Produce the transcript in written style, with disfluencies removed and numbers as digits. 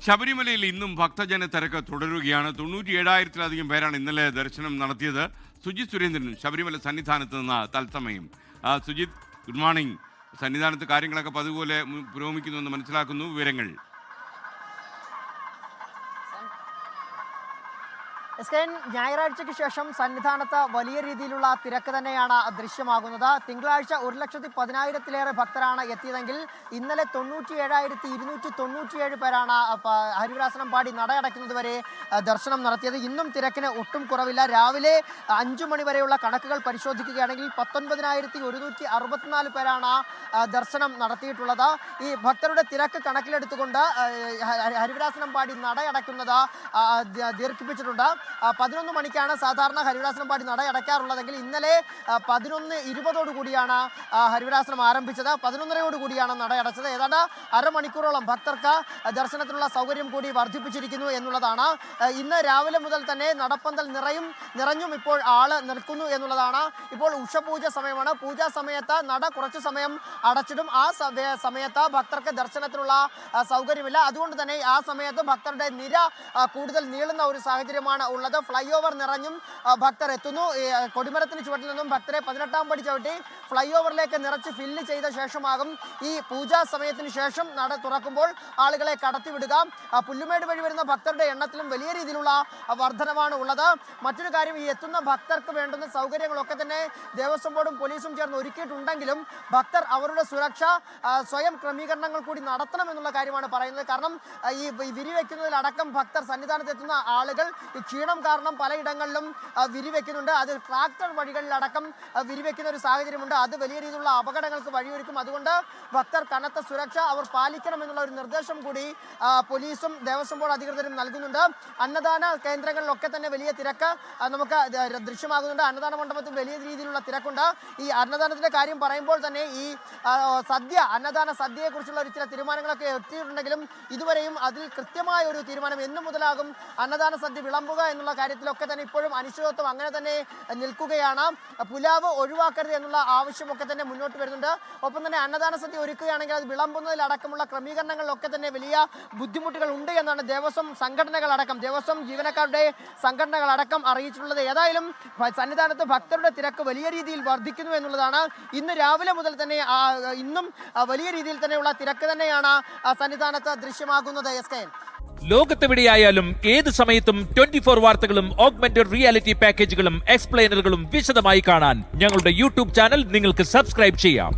ശബരിമലയിൽ ഇന്നും ഭക്തജന തിരക്ക് തുടരുകയാണ്. 97,000-ലധികം പേരാണ് ഇന്നലെ ദർശനം നടത്തിയത്. സുജിത് സുരേന്ദ്രൻ ശബരിമല സന്നിധാനത്ത് നിന്ന് തത്സമയം. Sujith, good morning. സന്നിധാനത്ത് കാര്യങ്ങളൊക്കെ പതിപോലെ പുരോഗമിക്കുന്നുവെന്ന് മനസ്സിലാക്കുന്നു. വിവരങ്ങൾ. ഞായറാഴ്ചയ്ക്ക് ശേഷം സന്നിധാനത്ത് വലിയ രീതിയിലുള്ള തിരക്ക് തന്നെയാണ് ദൃശ്യമാകുന്നത്. തിങ്കളാഴ്ച 1,10,000-ലേറെ ഭക്തരാണ് എത്തിയതെങ്കിൽ ഇന്നലെ 97,297 പേരാണ് ഹരിവരാസനം പാടി നടയടയ്ക്കുന്നതുവരെ ദർശനം നടത്തിയത്. ഇന്നും തിരക്കിന് ഒട്ടും കുറവില്ല. രാവിലെ 5 മണി വരെയുള്ള കണക്കുകൾ പരിശോധിക്കുകയാണെങ്കിൽ 19,164 പേരാണ് ദർശനം നടത്തിയിട്ടുള്ളത്. ഈ ഭക്തരുടെ തിരക്ക് കണക്കിലെടുത്തുകൊണ്ട് ഹരിവരാസനം പാടി നടയടയ്ക്കുന്നത് ദീർഘിപ്പിച്ചിട്ടുണ്ട്. 11 മണിക്കാണ് സാധാരണ ഹരിവരാസനം പാടി നടയടയ്ക്കാറുള്ളതെങ്കിൽ ഇന്നലെ 11:20 ഹരിവരാസനം ആരംഭിച്ചത്. 11:30 നടയടച്ചത്. ഏതാണ്ട് അരമണിക്കൂറോളം ഭക്തർക്ക് ദർശനത്തിനുള്ള സൗകര്യം കൂടി വർദ്ധിപ്പിച്ചിരിക്കുന്നു എന്നുള്ളതാണ്. ഇന്ന് രാവിലെ മുതൽ തന്നെ നടപ്പന്തൽ നിറഞ്ഞും ഇപ്പോൾ ആള് നിൽക്കുന്നു എന്നുള്ളതാണ്. ഇപ്പോൾ ഉഷപൂജ സമയമാണ്. പൂജാ സമയത്ത് നട കുറച്ചു സമയം അടച്ചിടും. ആ സമയത്ത് ഭക്തർക്ക് ദർശനത്തിനുള്ള സൗകര്യമില്ല. അതുകൊണ്ട് തന്നെ ആ സമയത്ത് ഭക്തരുടെ നിര കൂടുതൽ നീളുന്ന ഒരു സാഹചര്യമാണ് ഉള്ളത്. ഫ്ലൈ ഓവർ നിറഞ്ഞും ഭക്തർ എത്തുന്നു. കൊടിമരത്തിന് ചുവട്ടിൽ നിന്നും ഭക്തരെ 18-ാം പടി ചവിട്ടി ഫ്ലൈ ഓവറിലേക്ക് നിറച്ച് ഫില്ല് ചെയ്ത ശേഷമാകും ഈ പൂജാ സമയത്തിന് ശേഷം നട തുറക്കുമ്പോൾ ആളുകളെ കടത്തിവിടുക. പുല്ലുമേട് വഴി വരുന്ന ഭക്തരുടെ എണ്ണത്തിലും വലിയ രീതിയിലുള്ള വർധനവാണ് ഉള്ളത്. മറ്റൊരു കാര്യം, ഈ എത്തുന്ന ഭക്തർക്ക് വേണ്ടുന്ന സൗകര്യങ്ങളൊക്കെ തന്നെ ദേവസ്വം ബോർഡും പോലീസും ചേർന്ന് ഒരുക്കിയിട്ടുണ്ടെങ്കിലും ഭക്തർ അവരുടെ സുരക്ഷ സ്വയം ക്രമീകരണങ്ങൾ കൂടി നടത്തണം എന്നുള്ള കാര്യമാണ് പറയുന്നത്. കാരണം ഈ വിരിവെക്കുന്നതിലടക്കം ഭക്തർ സന്നിധാനത്തെത്തുന്ന ആളുകൾ ഈ ക്ഷീണം കാരണം പലയിടങ്ങളിലും വിരിവെക്കുന്നുണ്ട്. അത് ട്രാക്ടർ വഴികളിലടക്കം വിരിവെക്കുന്ന ഒരു സാഹചര്യമുണ്ട്. അത് വലിയ രീതിയിലുള്ള അപകടങ്ങൾക്ക് വഴിയൊരുക്കും. അതുകൊണ്ട് ഭക്തർ കനത്ത സുരക്ഷ അവർ പാലിക്കണം എന്നുള്ള ഒരു നിർദ്ദേശം കൂടി പോലീസും ദേവസ്വം ബോർഡ് അധികൃതരും നൽകുന്നുണ്ട്. അന്നദാന കേന്ദ്രങ്ങളിലൊക്കെ തന്നെ വലിയ തിരക്ക് നമുക്ക് ദൃശ്യമാകുന്നുണ്ട്. അന്നദാന മണ്ഡപത്തിൽ വലിയ രീതിയിലുള്ള തിരക്കുണ്ട്. ഈ അന്നദാനത്തിന്റെ കാര്യം പറയുമ്പോൾ തന്നെ ഈ അന്നദാന സദ്യയെ കുറിച്ചുള്ള ചില തീരുമാനങ്ങളൊക്കെ എത്തിയിട്ടുണ്ടെങ്കിലും ഇതുവരെയും അതിൽ കൃത്യമായ ഒരു തീരുമാനം എന്നു മുതലാകും അന്നദാന സദ്യ വിളമ്പുക എന്നുള്ള കാര്യത്തിലൊക്കെ തന്നെ ഇപ്പോഴും അനിശ്ചിതത്വം അങ്ങനെ തന്നെ നിൽക്കുകയാണ്. പുലാവ് ഒഴിവാക്കരുത് എന്നുള്ള ആവശ്യമൊക്കെ തന്നെ മുന്നോട്ട് വരുന്നുണ്ട്. ഒപ്പം തന്നെ അന്നദാന സദ്യ ഒരുക്കുകയാണെങ്കിൽ അത് വിളമ്പുന്നതിലടക്കമുള്ള ക്രമീകരണങ്ങളിലൊക്കെ തന്നെ വലിയ ബുദ്ധിമുട്ടുകൾ ഉണ്ട് എന്നാണ് ദേവസ്വം ജീവനക്കാരുടെ സംഘടനകളടക്കം അറിയിച്ചിട്ടുള്ളത്. ഏതായാലും സന്നിധാനത്ത് ഭക്തരുടെ തിരക്ക് വലിയ രീതിയിൽ വർദ്ധിക്കുന്നു എന്നുള്ളതാണ്. ഇന്ന് രാവിലെ മുതൽ തന്നെ ഇന്നും വലിയ രീതിയിൽ തന്നെയുള്ള തിരക്ക് തന്നെയാണ് സന്നിധാനത്ത് ദൃശ്യമാകുന്നത്. ലോകത്തെവിടെയായാലും ഏത് സമയത്തും 24 വാർത്തകളും ഓഗ്മെന്റഡ് റിയാലിറ്റി പാക്കേജുകളും എക്സ്പ്ലെയിനറുകളും വിശദമായി കാണാൻ ഞങ്ങളുടെ യൂട്യൂബ് ചാനൽ നിങ്ങൾക്ക് സബ്സ്ക്രൈബ് ചെയ്യാം.